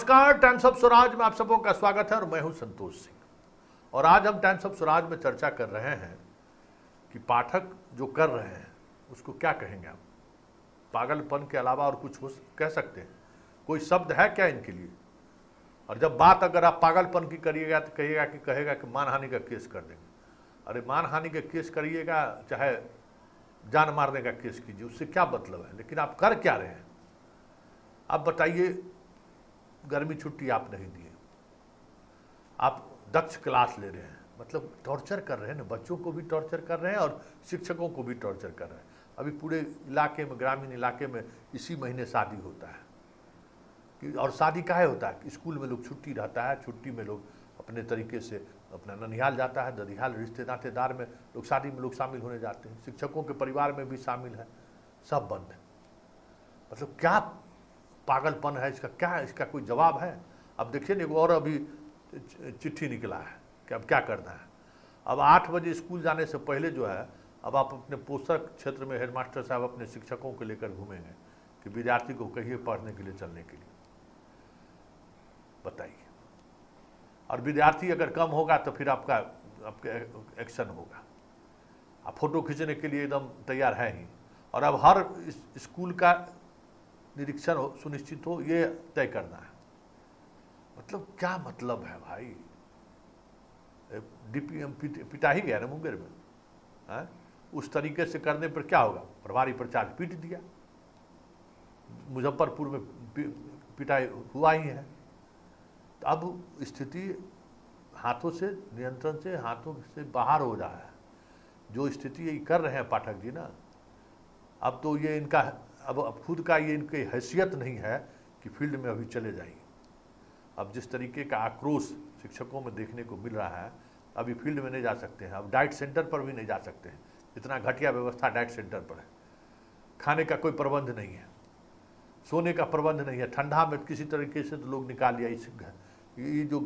नमस्कार, times of Swaraj में आप सबों का स्वागत है और मैं हूं संतोष सिंह। और आज हम टाइम्स ऑफ स्वराज में चर्चा कर रहे हैं कि पाठक जो कर रहे हैं उसको क्या कहेंगे आप। पागलपन के अलावा और कुछ हो कह सकते हैं? कोई शब्द है क्या इनके लिए? और जब बात अगर आप पागलपन की करिएगा तो कहेगा कि मानहानि का केस कर देंगे। अरे मानहानि का केस करिएगा, चाहे जान मारने का केस कीजिए, उससे क्या मतलब है? लेकिन आप कर क्या रहे हैं? आप बताइए, गर्मी छुट्टी आप नहीं दिए, आप दक्ष क्लास ले रहे हैं, मतलब टॉर्चर कर रहे हैं ना। बच्चों को भी टॉर्चर कर रहे हैं और शिक्षकों को भी टॉर्चर कर रहे हैं। अभी पूरे इलाके में, ग्रामीण इलाके में इसी महीने शादी होता है और शादी काहे होता है? स्कूल में लोग छुट्टी रहता है, छुट्टी में लोग अपने तरीके से अपना ननिहाल जाता है, ननिहाल रिश्ते नातेदार में लोग, शादी में लोग शामिल होने जाते हैं, शिक्षकों के परिवार में भी शामिल है, सब बंद है। मतलब क्या पागलपन है इसका? क्या है इसका? कोई जवाब है? अब देखिए ना, और अभी चिट्ठी निकला है कि अब क्या करना है। अब 8 बजे स्कूल जाने से पहले जो है, अब आप अपने पोषक क्षेत्र में हेडमास्टर साहब अपने शिक्षकों को लेकर घूमेंगे कि विद्यार्थी को कहिए पढ़ने के लिए, चलने के लिए। बताइए। और विद्यार्थी अगर कम होगा तो फिर आपके एक्शन होगा। आप फोटो खींचने के लिए एकदम तैयार है ही। और अब हर स्कूल का निरीक्षण हो, सुनिश्चित हो, ये तय करना है। मतलब क्या मतलब है भाई? डीपीएम पिटा ही गया ना मुंगेर में है? उस तरीके से करने पर क्या होगा? प्रभारी प्रचारक पीट दिया। मुजफ्फरपुर में पिटाई हुआ ही है। तो अब स्थिति हाथों से, नियंत्रण से, हाथों से बाहर हो रहा है। जो स्थिति ये कर रहे हैं पाठक जी ना, अब तो ये इनका अब खुद का ये इनकी हैसियत नहीं है कि फील्ड में अभी चले जाइए। अब जिस तरीके का आक्रोश शिक्षकों में देखने को मिल रहा है, अभी फील्ड में नहीं जा सकते हैं, अब डाइट सेंटर पर भी नहीं जा सकते हैं। इतना घटिया व्यवस्था डाइट सेंटर पर है। खाने का कोई प्रबंध नहीं है, सोने का प्रबंध नहीं है। ठंडा में किसी तरीके से तो लोग निकाल लिया। इस ये जो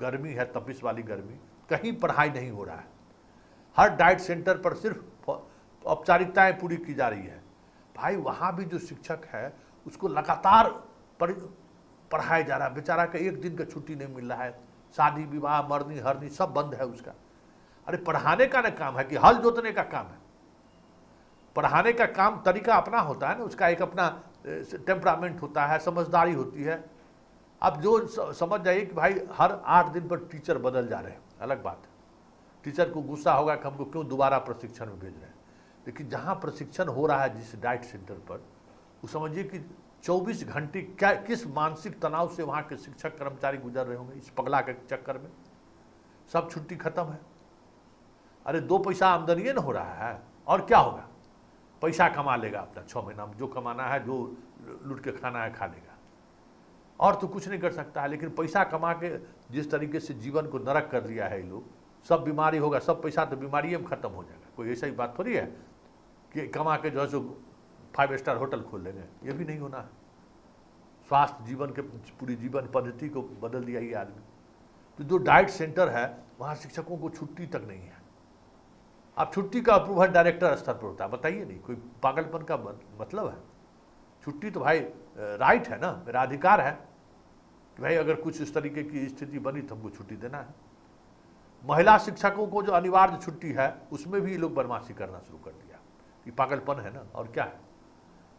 गर्मी है, तपिश वाली गर्मी, कहीं पढ़ाई नहीं हो रहा है। हर डाइट सेंटर पर सिर्फ औपचारिकताएं पूरी की जा रही है। भाई वहाँ भी जो शिक्षक है उसको लगातार पढ़ाया जा रहा है। बेचारा का एक दिन का छुट्टी नहीं मिल रहा है। शादी विवाह, मरनी हरनी सब बंद है उसका। अरे पढ़ाने का ना काम है कि हल जोतने का काम है? पढ़ाने का काम तरीका अपना होता है ना, उसका एक अपना टेम्परामेंट होता है, समझदारी होती है। अब जो समझ जाइए कि भाई हर 8 दिन पर टीचर बदल जा रहे हैं, अलग बात है। टीचर को गुस्सा होगा कि हमको क्यों दोबारा प्रशिक्षण में भेज रहे हैं। लेकिन जहाँ प्रशिक्षण हो रहा है जिस डाइट सेंटर पर, वो समझिए कि 24 घंटे क्या, किस मानसिक तनाव से वहाँ के शिक्षक कर्मचारी गुजर रहे होंगे इस पगला के चक्कर में। सब छुट्टी खत्म है। अरे 2 पैसा आमदनी न हो रहा है, और क्या होगा? पैसा कमा लेगा अपना 6 महीना में, जो कमाना है, जो लूट के खाना है खा लेगा, और तो कुछ नहीं कर सकता है। लेकिन पैसा कमा के जिस तरीके से जीवन को नरक कर दिया है ये लोग, सब बीमारी होगा, सब पैसा तो बीमारी में खत्म हो जाएगा। कोई ऐसा ही बात थोड़ी है कि कमा के जो है सो 5 स्टार होटल खोल लेंगे। ये भी नहीं होना है। स्वास्थ्य जीवन के पूरी जीवन पद्धति को बदल दिया ये आदमी। तो जो डाइट सेंटर है वहाँ शिक्षकों को छुट्टी तक नहीं है। अब छुट्टी का अप्रूवल डायरेक्टर स्तर पर होता है। बताइए, नहीं कोई पागलपन का मतलब है? छुट्टी तो भाई राइट है ना, मेरा अधिकार है कि भाई अगर कुछ इस तरीके की स्थिति बनी तो हमको छुट्टी देना है। महिला शिक्षकों को जो अनिवार्य छुट्टी है उसमें भी ये लोग बदमाशी करना शुरू कर दिया। ये पागलपन है ना, और क्या है?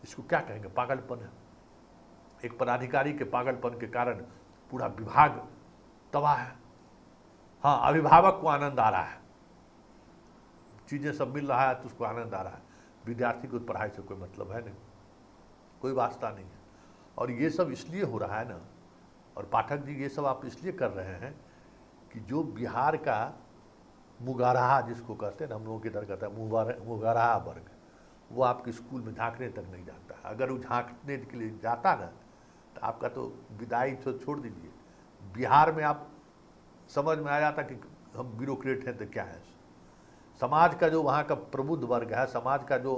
इसको क्या कहेंगे? पागलपन है। एक पदाधिकारी के पागलपन के कारण पूरा विभाग तबाह है। हाँ, अभिभावक को आनंद आ रहा है, चीज़ें सब मिल रहा है तो उसको आनंद आ रहा है। विद्यार्थी को पढ़ाई से कोई मतलब है नहीं, कोई वास्ता नहीं है। और ये सब इसलिए हो रहा है ना, और पाठक जी ये सब आप इसलिए कर रहे हैं कि जो बिहार का मुगाराहा जिसको कहते हैं ना, हम लोगों के इधर कहते हैं मुगाराहा वर्ग, वो आपके स्कूल में झांकने तक नहीं जाता। अगर वो झांकने के लिए जाता ना तो आपका तो विदाई तो छोड़ दीजिए, बिहार में आप समझ में आ जाता कि हम ब्यूरोक्रेट हैं तो क्या है। समाज का जो वहाँ का प्रबुद्ध वर्ग है, समाज का जो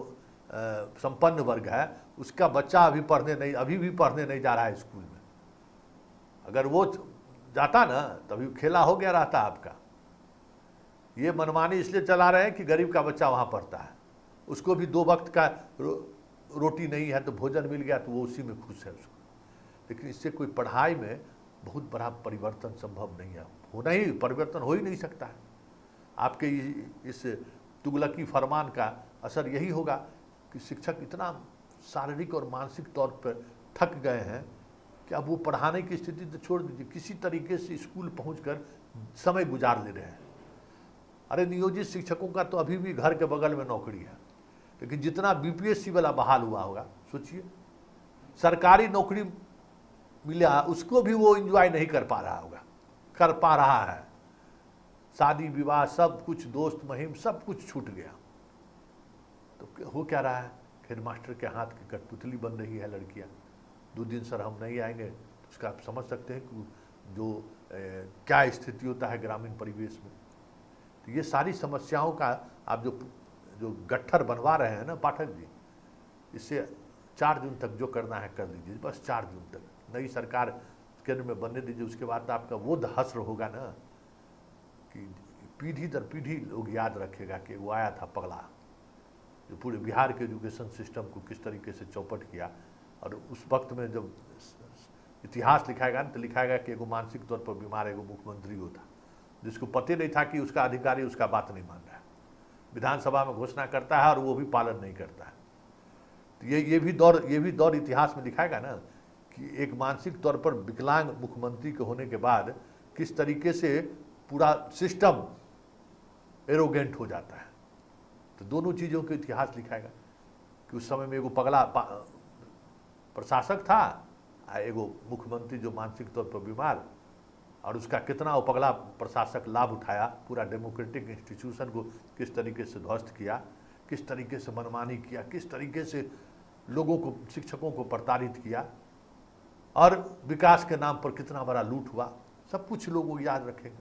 संपन्न वर्ग है, उसका बच्चा अभी भी पढ़ने नहीं जा रहा है स्कूल में। अगर वो जाता ना तभी खेला हो गया रहता आपका। ये मनमानी इसलिए चला रहे हैं कि गरीब का बच्चा वहाँ पढ़ता है, उसको भी 2 वक्त का रोटी नहीं है तो भोजन मिल गया तो वो उसी में खुश है उसको। लेकिन इससे कोई पढ़ाई में बहुत बड़ा परिवर्तन संभव नहीं है, होना ही परिवर्तन हो ही नहीं सकता है। आपके इस तुगलकी फरमान का असर यही होगा कि शिक्षक इतना शारीरिक और मानसिक तौर पर थक गए हैं कि अब वो पढ़ाने की स्थिति तो छोड़ दीजिए, किसी तरीके से स्कूल पहुंचकर समय गुजार ले रहे हैं। अरे नियोजित शिक्षकों का तो अभी भी घर के बगल में नौकरी है, लेकिन जितना बीपीएससी वाला बहाल हुआ होगा सोचिए, सरकारी नौकरी मिला उसको भी वो एंजॉय नहीं कर पा रहा होगा, कर पा रहा है। शादी विवाह सब कुछ, दोस्त महिम सब कुछ छूट गया। तो हो क्या रहा है, हेडमास्टर के हाथ की कठपुतली बन रही है लड़कियां। 2 दिन सर हम नहीं आएंगे, तो उसका आप समझ सकते हैं कि जो क्या स्थिति होता है ग्रामीण परिवेश में। तो ये सारी समस्याओं का आप जो गट्ठर बनवा रहे हैं ना पाठक जी, इससे 4 जून तक जो करना है कर लीजिए, बस 4 जून तक नई सरकार केंद्र में बनने दीजिए। उसके बाद तो आपका वो हश्र होगा ना कि पीढ़ी दर पीढ़ी लोग याद रखेगा कि वो आया था पगला, जो पूरे बिहार के एजुकेशन सिस्टम को किस तरीके से चौपट किया। और उस वक्त में जब इतिहास लिखाएगा ना तो लिखाएगा कि एगो मानसिक तौर पर बीमार एगो मुख्यमंत्री होता, जिसको पता नहीं था कि उसका अधिकारी उसका बात नहीं मान रहा है, विधानसभा में घोषणा करता है और वो भी पालन नहीं करता है। तो ये भी दौर इतिहास में दिखाएगा ना कि एक मानसिक तौर पर विकलांग मुख्यमंत्री के होने के बाद किस तरीके से पूरा सिस्टम एरोगेंट हो जाता है। तो दोनों चीज़ों के इतिहास लिखाएगा कि उस समय में एगो पगला प्रशासक था, एगो मुख्यमंत्री जो मानसिक तौर पर बीमार, और उसका कितना वो पगला प्रशासक लाभ उठाया, पूरा डेमोक्रेटिक इंस्टीट्यूशन को किस तरीके से ध्वस्त किया, किस तरीके से मनमानी किया, किस तरीके से लोगों को, शिक्षकों को प्रताड़ित किया, और विकास के नाम पर कितना बड़ा लूट हुआ, सब कुछ लोग याद रखेंगे।